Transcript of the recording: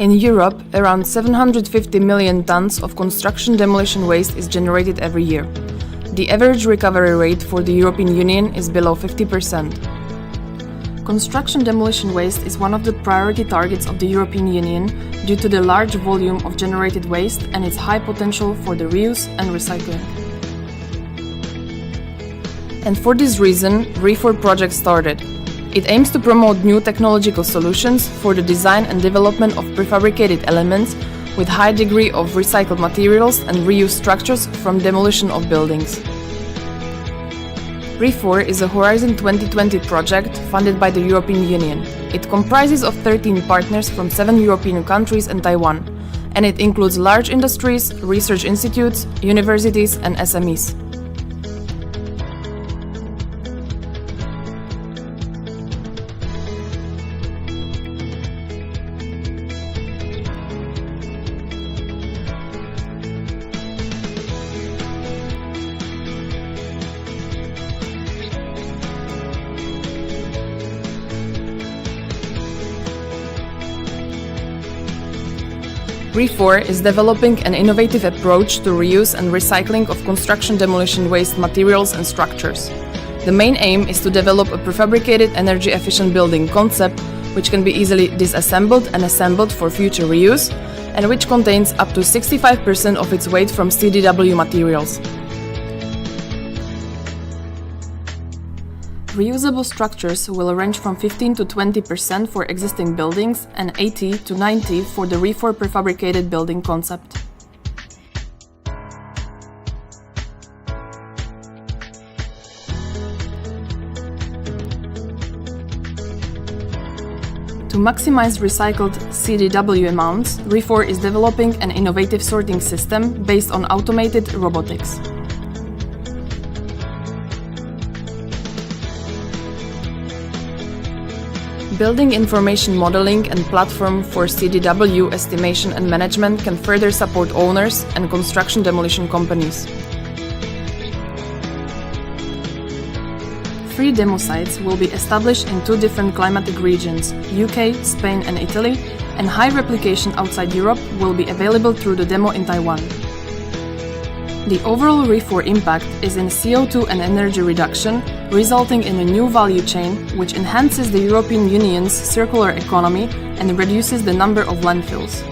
In Europe, around 750 million tons of construction demolition waste is generated every year. The average recovery rate for the European Union is below 50%. Construction demolition waste is one of the priority targets of the European Union due to the large volume of generated waste and its high potential for the reuse and recycling. And for this reason, RE4 project started. It aims to promote new technological solutions for the design and development of prefabricated elements with high degree of recycled materials and reused structures from demolition of buildings. RE4 is a Horizon 2020 project funded by the European Union. It comprises of 13 partners from 7 European countries and Taiwan, and it includes large industries, research institutes, universities and SMEs. RE4 is developing an innovative approach to reuse and recycling of construction demolition waste materials and structures. The main aim is to develop a prefabricated energy-efficient building concept which can be easily disassembled and assembled for future reuse and which contains up to 65% of its weight from CDW materials. Reusable structures will range from 15 to 20% for existing buildings and 80 to 90% for the RE4 prefabricated building concept. To maximize recycled CDW amounts, RE4 is developing an innovative sorting system based on automated robotics. Building information modeling and platform for CDW estimation and management can further support owners and construction demolition companies. 3 demo sites will be established in 2 different climatic regions, UK, Spain and Italy, and high replication outside Europe will be available through the demo in Taiwan. The overall RE4 impact is in CO2 and energy reduction, resulting in a new value chain which enhances the European Union's circular economy and reduces the number of landfills.